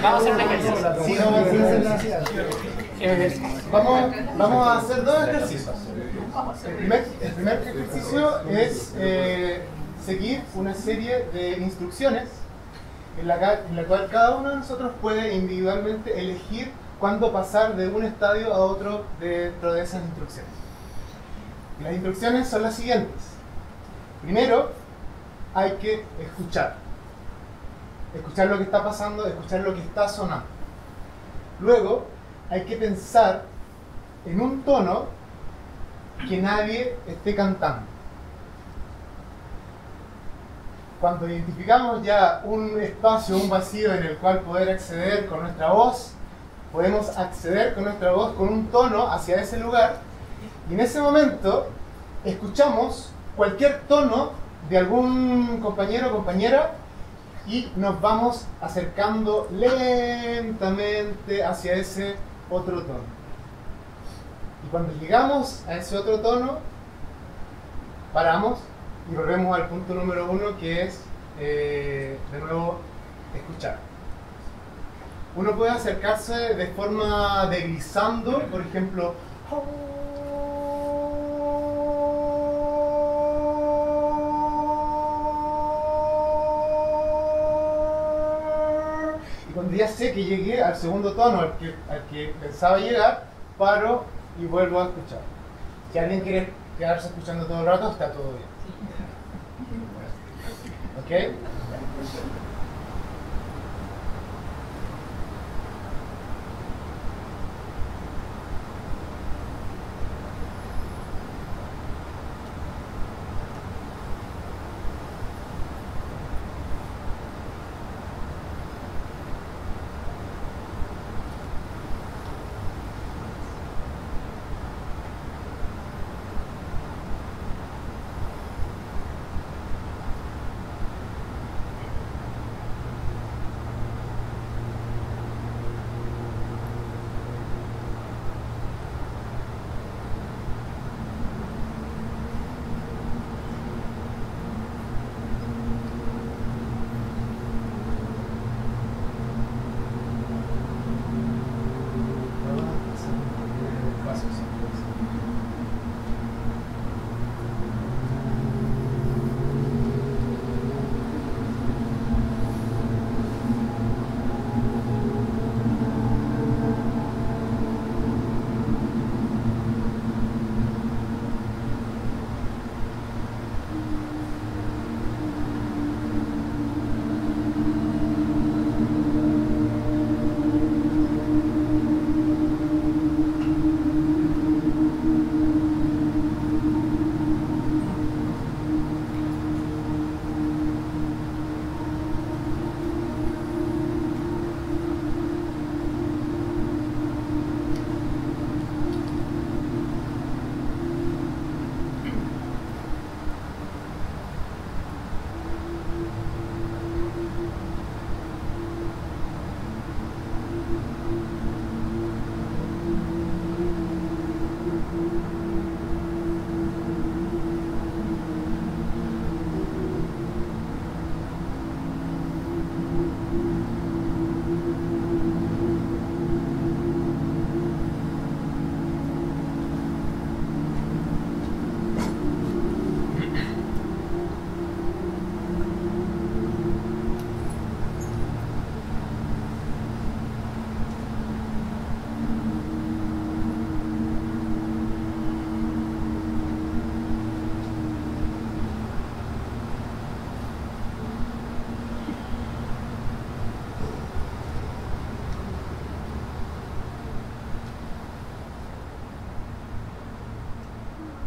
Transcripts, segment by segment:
Vamos a hacer un ejercicio. Vamos a hacer dos ejercicios. El primer ejercicio es seguir una serie de instrucciones en la cual cada uno de nosotros puede individualmente elegir cuándo pasar de un estadio a otro dentro de esas instrucciones. Y las instrucciones son las siguientes. Primero, hay que escuchar. Escuchar lo que está pasando, escuchar lo que está sonando. Luego, hay que pensar en un tono que nadie esté cantando. Cuando identificamos ya un espacio, un vacío en el cual poder acceder con nuestra voz, podemos acceder con nuestra voz con un tono hacia ese lugar, y en ese momento escuchamos cualquier tono de algún compañero o compañera y nos vamos acercando lentamente hacia ese otro tono. Y cuando llegamos a ese otro tono, paramos y volvemos al punto número 1, que es, de nuevo, escuchar. Uno puede acercarse de forma deslizando, por ejemplo, y cuando ya sé que llegué al segundo tono al que pensaba llegar, paro y vuelvo a escuchar. Si alguien quiere quedarse escuchando todo el rato, está todo bien. ¿Ok?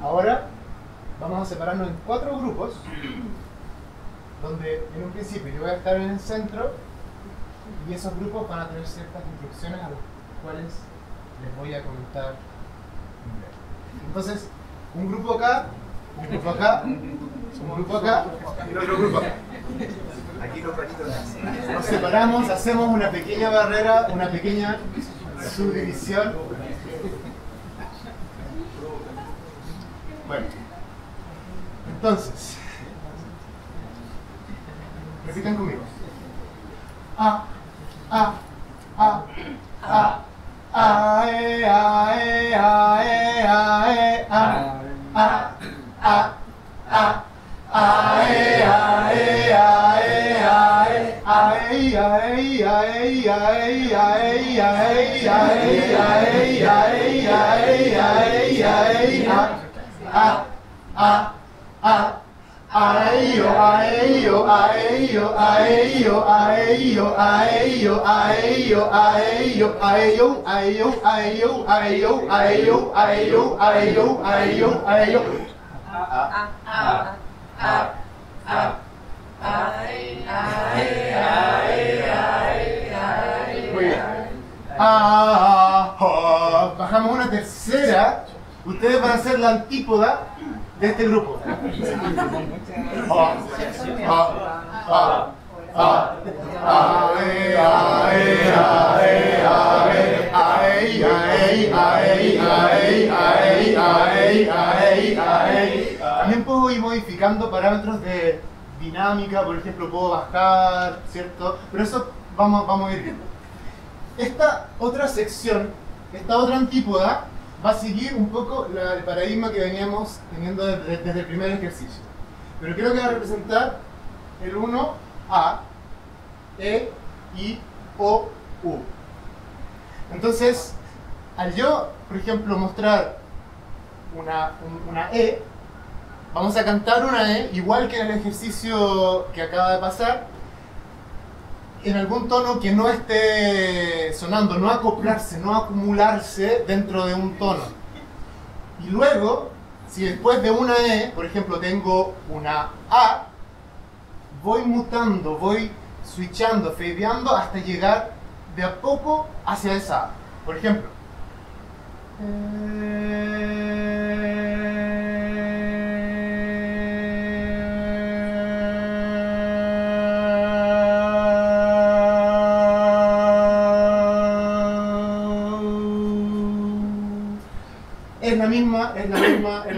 Ahora vamos a separarnos en 4 grupos, donde en un principio yo voy a estar en el centro y esos grupos van a tener ciertas instrucciones a las cuales les voy a comentar. Entonces, un grupo acá, un grupo acá, un grupo acá y otro grupo acá. Aquí los ratitos nos separamos, hacemos una pequeña barrera, una pequeña subdivisión. Bueno, entonces, repitan conmigo. A, A, A, A, A, E, A, E, A, E, A, E, A, A, A, A. Ae, ae, ae, ae, ae, ae, ae, ae, ae, ae, ae, ae, ae, ae, ae, a, a, a, aeyo, aeyo, aeyo, aeyo, aeyo, aeyo, aeyo, aeyo, aeyo, aeyo, aeyo, aeyo, aeyo, aeyo, aeyo, aeyo, aeyo, muy bien. Bajamos una tercera. Ustedes van a ser la antípoda de este grupo. También puedo ir modificando parámetros de dinámica, por ejemplo, puedo bajar, ¿cierto? Pero eso vamos a ir viendo. Esta otra sección, esta otra antípoda, va a seguir un poco el paradigma que veníamos teniendo desde el primer ejercicio. Pero creo que va a representar el 1, A, E, I, O, U. Entonces, al yo, por ejemplo, mostrar una E, vamos a cantar una E, igual que en el ejercicio que acaba de pasar, en algún tono que no esté sonando, no acoplarse, no acumularse dentro de un tono. Y luego, si después de una E, por ejemplo, tengo una A, voy mutando, voy switchando, fadeando hasta llegar de a poco hacia esa A. Por ejemplo, es la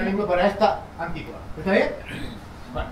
misma para esta antípoda. ¿Está bien? Bueno.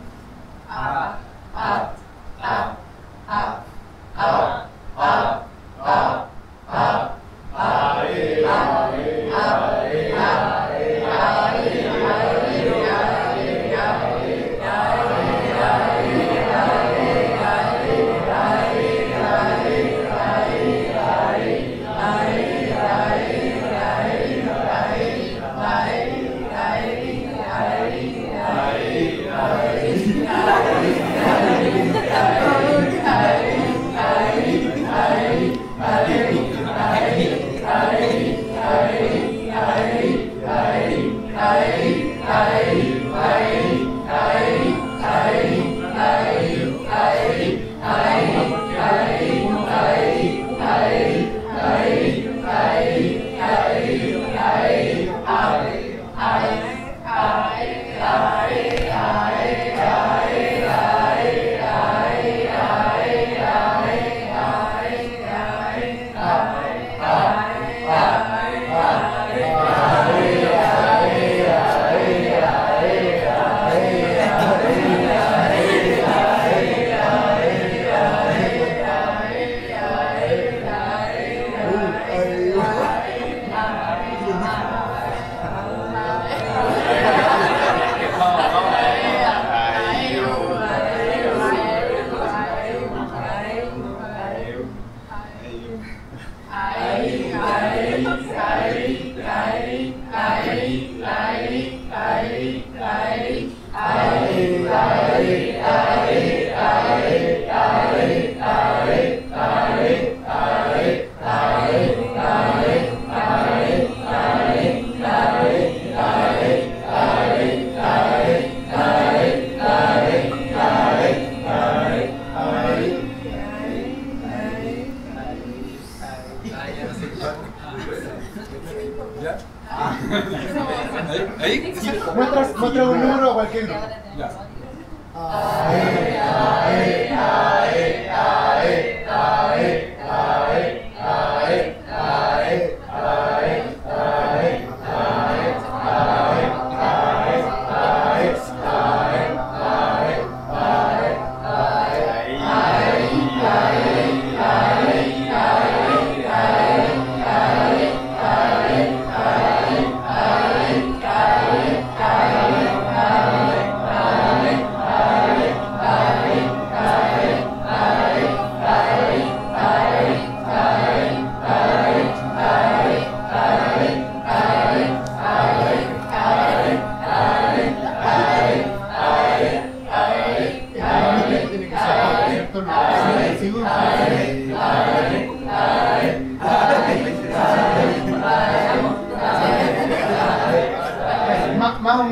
Muestra un número a cualquier grupo.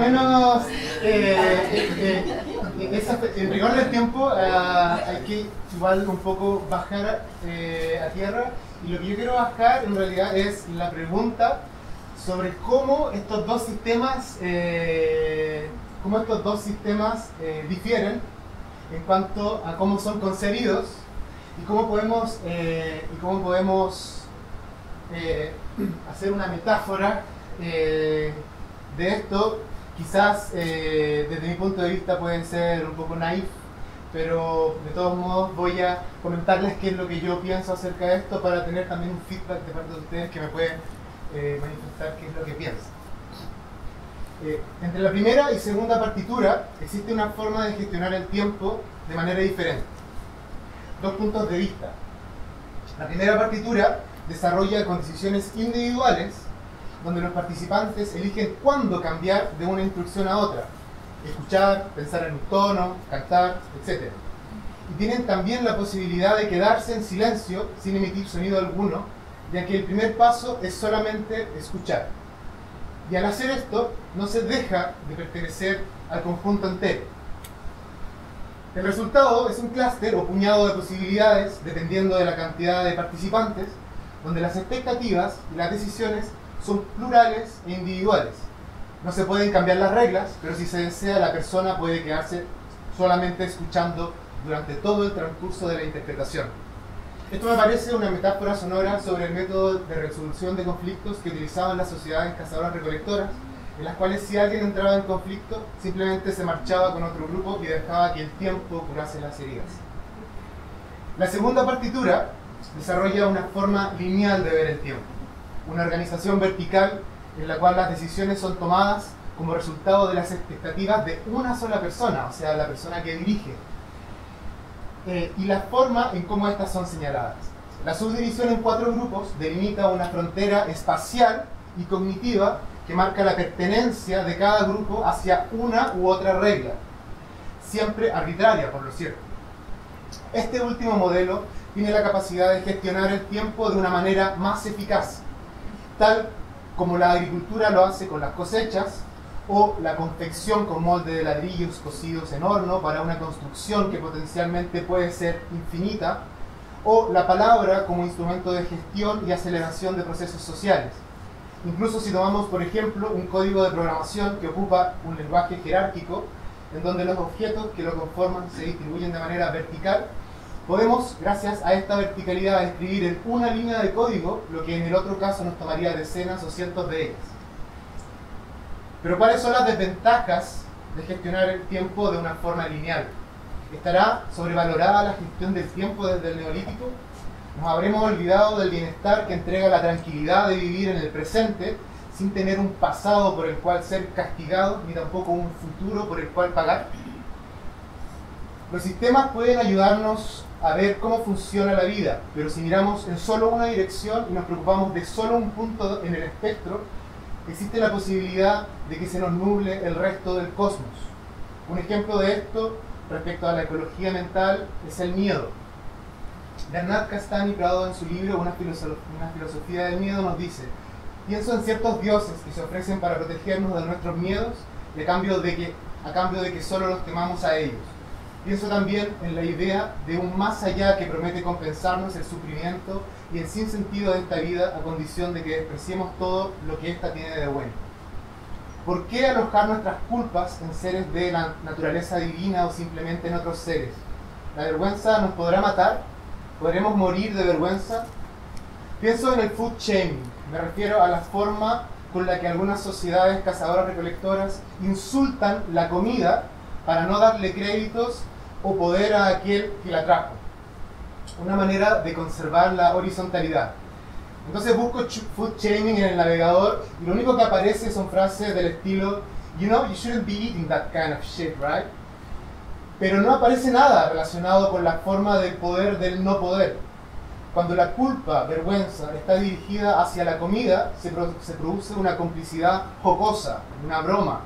menos en rigor del tiempo hay que igual un poco bajar a tierra, y lo que yo quiero bajar en realidad es la pregunta sobre cómo estos dos sistemas difieren en cuanto a cómo son concebidos y cómo podemos hacer una metáfora de esto. Quizás desde mi punto de vista pueden ser un poco naif, pero de todos modos voy a comentarles qué es lo que yo pienso acerca de esto para tener también un feedback de parte de ustedes que me pueden manifestar qué es lo que piensan. Entre la primera y segunda partitura existe una forma de gestionar el tiempo de manera diferente. Dos puntos de vista. La primera partitura desarrolla con decisiones individuales donde los participantes eligen cuándo cambiar de una instrucción a otra, escuchar, pensar en un tono, cantar, etc. Y tienen también la posibilidad de quedarse en silencio sin emitir sonido alguno, ya que el primer paso es solamente escuchar. Y al hacer esto, no se deja de pertenecer al conjunto entero. El resultado es un clúster o puñado de posibilidades, dependiendo de la cantidad de participantes, donde las expectativas y las decisiones son plurales e individuales. No se pueden cambiar las reglas, pero si se desea, la persona puede quedarse solamente escuchando durante todo el transcurso de la interpretación. Esto me parece una metáfora sonora sobre el método de resolución de conflictos que utilizaban las sociedades cazadoras-recolectoras, en las cuales si alguien entraba en conflicto, simplemente se marchaba con otro grupo y dejaba que el tiempo curase las heridas. La segunda partitura desarrolla una forma lineal de ver el tiempo, una organización vertical en la cual las decisiones son tomadas como resultado de las expectativas de una sola persona, o sea, la persona que dirige, y la forma en cómo estas son señaladas. La subdivisión en 4 grupos delimita una frontera espacial y cognitiva que marca la pertenencia de cada grupo hacia una u otra regla, siempre arbitraria, por lo cierto. Este último modelo tiene la capacidad de gestionar el tiempo de una manera más eficaz, tal como la agricultura lo hace con las cosechas, o la confección con molde de ladrillos cocidos en horno para una construcción que potencialmente puede ser infinita, o la palabra como instrumento de gestión y aceleración de procesos sociales. Incluso si tomamos, por ejemplo, un código de programación que ocupa un lenguaje jerárquico, en donde los objetos que lo conforman se distribuyen de manera vertical, podemos, gracias a esta verticalidad, escribir en una línea de código lo que en el otro caso nos tomaría decenas o cientos de ellas. Pero ¿cuáles son las desventajas de gestionar el tiempo de una forma lineal? ¿Estará sobrevalorada la gestión del tiempo desde el Neolítico? ¿Nos habremos olvidado del bienestar que entrega la tranquilidad de vivir en el presente sin tener un pasado por el cual ser castigado, ni tampoco un futuro por el cual pagar? Los sistemas pueden ayudarnos a ver cómo funciona la vida, pero si miramos en solo una dirección y nos preocupamos de solo un punto en el espectro, existe la posibilidad de que se nos nuble el resto del cosmos. Un ejemplo de esto respecto a la ecología mental es el miedo. Bernard Castanis-Prado, en su libro Una filosofía del miedo, nos dice: pienso en ciertos dioses que se ofrecen para protegernos de nuestros miedos y a cambio de que solo los temamos a ellos. Pienso también en la idea de un más allá que promete compensarnos el sufrimiento y el sinsentido de esta vida a condición de que despreciemos todo lo que ésta tiene de bueno. ¿Por qué alojar nuestras culpas en seres de la naturaleza divina o simplemente en otros seres? ¿La vergüenza nos podrá matar? ¿Podremos morir de vergüenza? Pienso en el food shaming. Me refiero a la forma con la que algunas sociedades cazadoras-recolectoras insultan la comida para no darle créditos o poder a aquel que la trajo. Una manera de conservar la horizontalidad. Entonces busco food shaming en el navegador y lo único que aparece son frases del estilo "You know, you shouldn't be eating that kind of shit, right?" Pero no aparece nada relacionado con la forma del poder del no poder. Cuando la culpa, vergüenza, está dirigida hacia la comida, se produce una complicidad jocosa, una broma.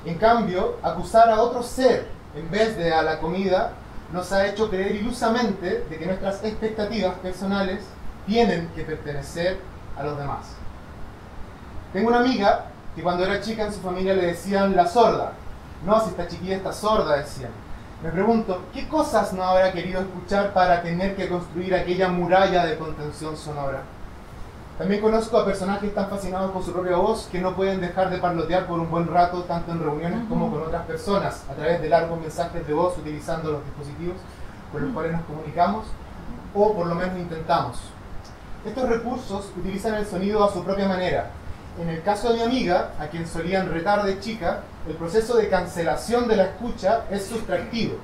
En cambio, acusar a otro ser en vez de a la comida nos ha hecho creer ilusamente de que nuestras expectativas personales tienen que pertenecer a los demás. Tengo una amiga que cuando era chica en su familia le decían la sorda. No, si esta chiquilla está sorda, decían. Me pregunto, ¿qué cosas no habrá querido escuchar para tener que construir aquella muralla de contención sonora? También conozco a personajes tan fascinados con su propia voz que no pueden dejar de parlotear por un buen rato, tanto en reuniones como con otras personas, a través de largos mensajes de voz utilizando los dispositivos con los cuales nos comunicamos, o por lo menos intentamos. Estos recursos utilizan el sonido a su propia manera. En el caso de mi amiga, a quien solían retar de chica, el proceso de cancelación de la escucha es sustractivo,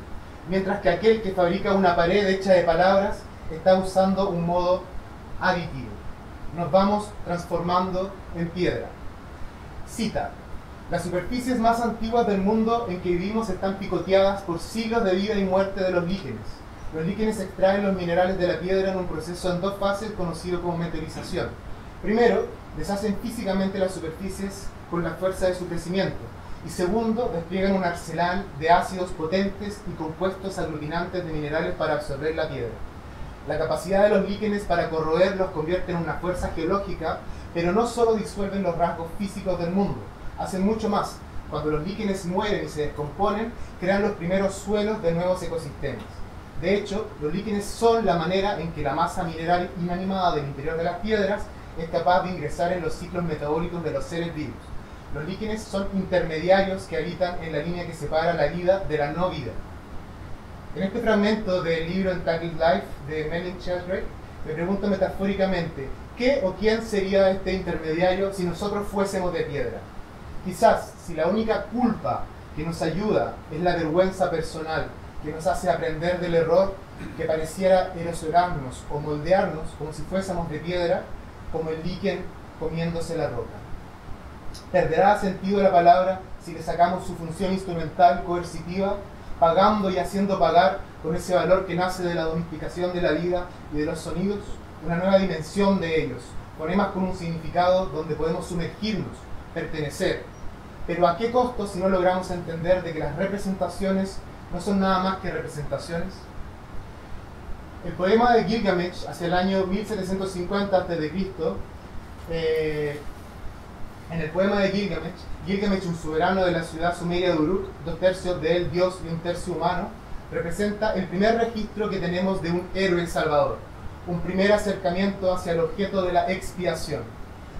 mientras que aquel que fabrica una pared hecha de palabras está usando un modo aditivo. Nos vamos transformando en piedra. Cita: las superficies más antiguas del mundo en que vivimos están picoteadas por siglos de vida y muerte de los líquenes. Los líquenes extraen los minerales de la piedra en un proceso en dos fases conocido como meteorización. Primero, deshacen físicamente las superficies con la fuerza de su crecimiento. Y segundo, despliegan un arsenal de ácidos potentes y compuestos aglutinantes de minerales para absorber la piedra. La capacidad de los líquenes para corroer los convierte en una fuerza geológica, pero no solo disuelven los rasgos físicos del mundo, hacen mucho más. Cuando los líquenes mueren y se descomponen, crean los primeros suelos de nuevos ecosistemas. De hecho, los líquenes son la manera en que la masa mineral inanimada del interior de las piedras es capaz de ingresar en los ciclos metabólicos de los seres vivos. Los líquenes son intermediarios que habitan en la línea que separa la vida de la no vida. En este fragmento del libro Entangled Life de Melvin Sheldrake, me pregunto metafóricamente, ¿qué o quién sería este intermediario si nosotros fuésemos de piedra? Quizás, si la única culpa que nos ayuda es la vergüenza personal, que nos hace aprender del error, que pareciera erosionarnos o moldearnos como si fuésemos de piedra, como el líquen comiéndose la roca. ¿Perderá sentido la palabra si le sacamos su función instrumental coercitiva, pagando y haciendo pagar con ese valor que nace de la domesticación de la vida y de los sonidos? Una nueva dimensión de ellos, fonemas con un significado donde podemos sumergirnos, pertenecer. Pero ¿a qué costo si no logramos entender de que las representaciones no son nada más que representaciones? El poema de Gilgamesh, hacia el año 1750 a.C., en el poema de Gilgamesh, un soberano de la ciudad sumeria de Uruk, 2/3 de él dios y 1/3 humano, representa el primer registro que tenemos de un héroe salvador, un primer acercamiento hacia el objeto de la expiación.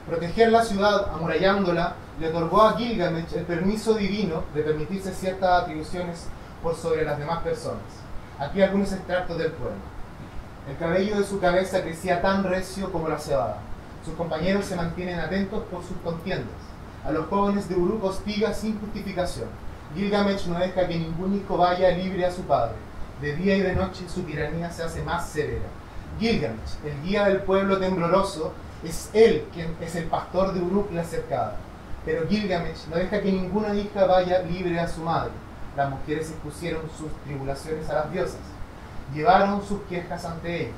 Proteger la ciudad, amurallándola, le otorgó a Gilgamesh el permiso divino de permitirse ciertas atribuciones por sobre las demás personas. Aquí algunos extractos del poema. El cabello de su cabeza crecía tan recio como la cebada. Sus compañeros se mantienen atentos por sus contiendas. A los jóvenes de Uruk hostiga sin justificación. Gilgamesh no deja que ningún hijo vaya libre a su padre. De día y de noche su tiranía se hace más severa. Gilgamesh, el guía del pueblo tembloroso, es él quien es el pastor de Uruk la cercada. Pero Gilgamesh no deja que ninguna hija vaya libre a su madre. Las mujeres expusieron sus tribulaciones a las diosas. Llevaron sus quejas ante ellas.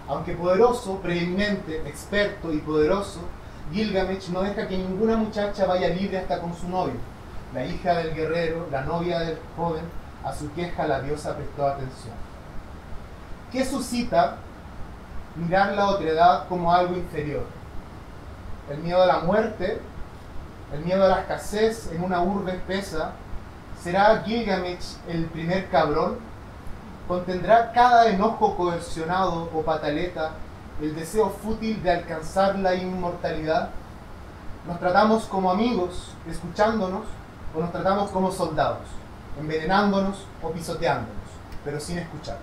Aunque poderoso, preeminente, experto y poderoso, Gilgamesh no deja que ninguna muchacha vaya libre hasta con su novio. La hija del guerrero, la novia del joven, a su queja la diosa prestó atención. ¿Qué suscita mirar la otredad como algo inferior? El miedo a la muerte, el miedo a la escasez en una urbe espesa. ¿Será Gilgamesh el primer cabrón? ¿Contendrá cada enojo coercionado o pataleta el deseo fútil de alcanzar la inmortalidad? ¿Nos tratamos como amigos, escuchándonos, o nos tratamos como soldados, envenenándonos o pisoteándonos, pero sin escuchar?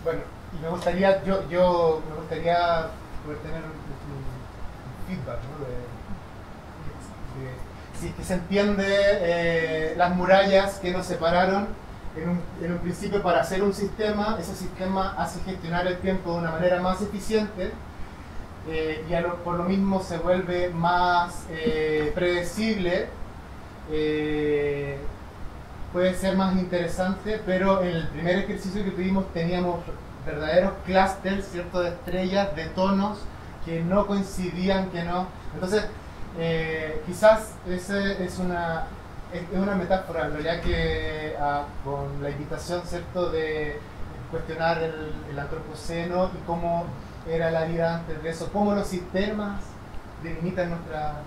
Bueno, y me gustaría, me gustaría poder tener un feedback, ¿no? Si es que se entiende las murallas que nos separaron en un principio para hacer un sistema. Ese sistema hace gestionar el tiempo de una manera más eficiente y por lo mismo se vuelve más predecible, puede ser más interesante, pero en el primer ejercicio que tuvimos teníamos verdaderos clústeres, ¿cierto?, de estrellas, de tonos que no coincidían, que no. Entonces, quizás ese es es una metáfora, en realidad, que con la invitación, ¿cierto?, de cuestionar el antropoceno y cómo era la vida antes de eso, cómo los sistemas delimitan nuestra...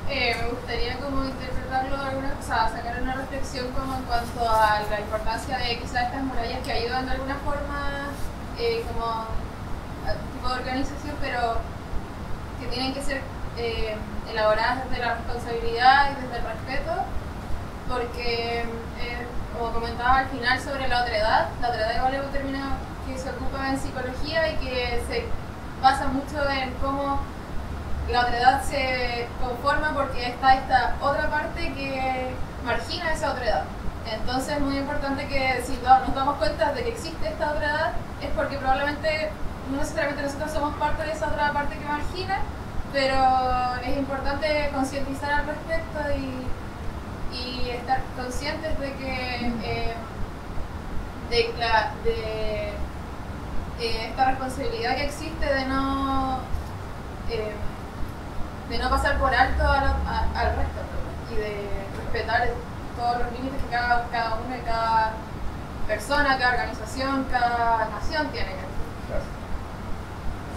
Me gustaría como interpretarlo de alguna cosa, sacar una reflexión como en cuanto a la importancia de quizás estas murallas que ayudan de alguna forma como tipo de organización, pero que tienen que ser elaboradas desde la responsabilidad y desde el respeto, porque como comentaba al final sobre la otredad igual es un término que se ocupa en psicología y que se basa mucho en cómo la otredad se conforma porque está esta otra parte que margina esa otredad. Entonces es muy importante que si nos damos cuenta de que existe esta otredad es porque probablemente no necesariamente nosotros somos parte de esa otra parte que margina, pero es importante concientizar al respecto y estar conscientes de que esta responsabilidad que existe de no pasar por alto al resto, ¿no? Y de respetar todos los límites que cada uno, cada persona, cada organización, cada nación tiene que hacer.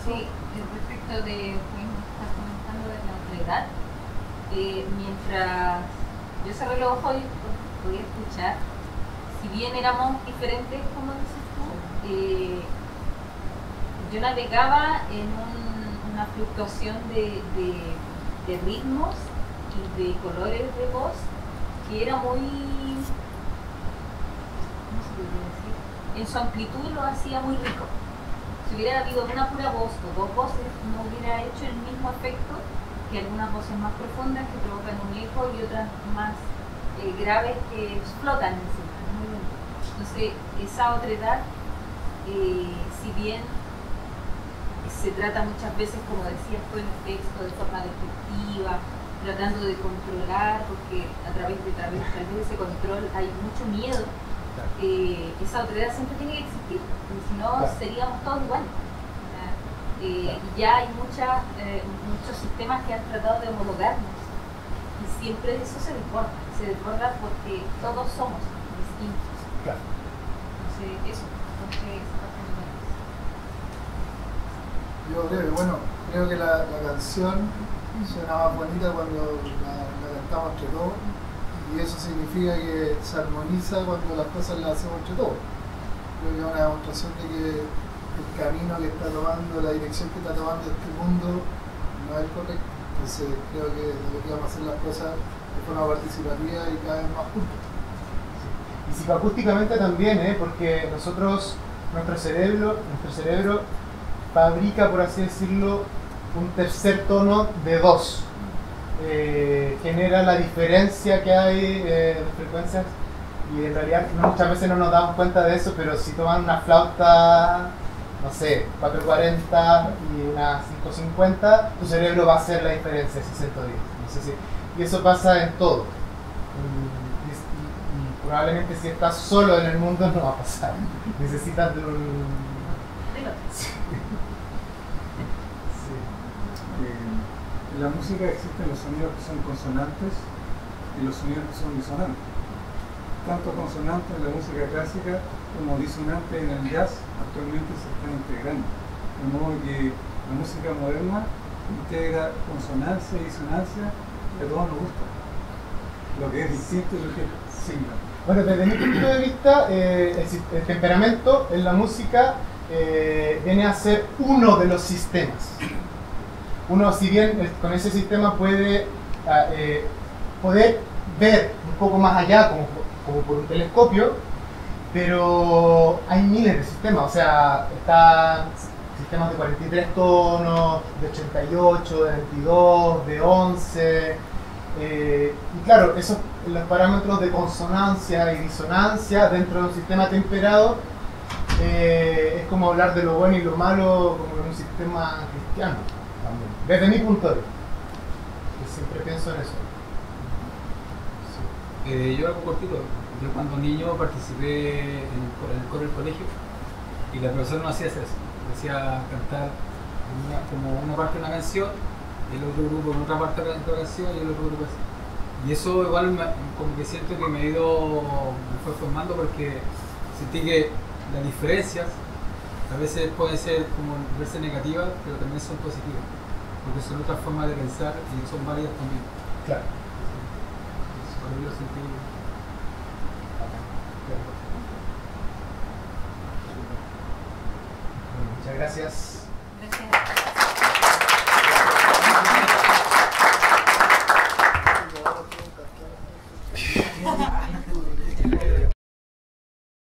Sí, respecto de lo que estás comentando de la otredad, mientras yo cerré los ojos y podía escuchar, si bien éramos diferentes, como dices tú, yo navegaba en una fluctuación de ritmos y de colores de voz que era muy, ¿cómo se podría decir? En su amplitud lo hacía muy rico. Si hubiera habido una pura voz o dos voces, no hubiera hecho el mismo efecto que algunas voces más profundas que provocan un eco y otras más graves que explotan encima. Muy bien. Entonces, esa otredad, si bien se trata muchas veces, como decías tú en el texto, de forma despectiva, tratando de controlar, porque a través de tal vez ese control hay mucho miedo, esa otredad siempre tiene que existir, porque si no seríamos todos iguales. Y ya hay muchos sistemas que han tratado de homologarnos, y siempre eso se desborda porque todos somos distintos. Claro. Entonces, eso, esa parte me parece. Yo creo que la canción suena más bonita cuando la cantamos entre todos, y eso significa que se armoniza cuando las cosas las hacemos entre todos. Creo que es una demostración de que el camino que está tomando, la dirección que está tomando este mundo no es el correcto. Entonces creo que deberíamos hacer las cosas de forma participativa y cada vez más juntos. Y psicoacústicamente también, porque nuestro cerebro fabrica, por así decirlo, un tercer tono de dos. Genera la diferencia que hay de frecuencias, y en realidad muchas veces no nos damos cuenta de eso, pero si toman una flauta, no sé, 440 y una 550, tu cerebro va a hacer la diferencia, 610. No sé si, y eso pasa en todo. Y probablemente si estás solo en el mundo no va a pasar. Necesitas de un... Sí. En la música existen los sonidos que son consonantes y los sonidos que son disonantes. Tanto consonantes en la música clásica como disonantes en el jazz actualmente se están integrando. De modo que la música moderna integra consonancia y disonancia que a todos nos gusta. Lo que es distinto y lo que es similar. Bueno, desde mi punto de vista, el temperamento en la música viene a ser uno de los sistemas. Uno, si bien con ese sistema puede poder ver un poco más allá, como por un telescopio, pero hay miles de sistemas. O sea, están sistemas de 43 tonos, de 88, de 22, de 11. Y claro, esos los parámetros de consonancia y disonancia dentro de un sistema temperado es como hablar de lo bueno y lo malo como en un sistema cristiano también, desde mi punto de vista. Yo siempre pienso en eso. Sí. Yo algo cortito. Yo cuando niño participé en el coro del colegio y la profesora no hacía hacer eso. Decía cantar como una parte de una canción, el otro grupo en otra parte de la canción y el otro grupo así. Y eso igual como que siento que me fue formando porque sentí que las diferencias a veces pueden ser como verse negativas, pero también son positivas, porque son otras formas de pensar y son válidas también. Claro. Por eso lo sentí. Muchas gracias.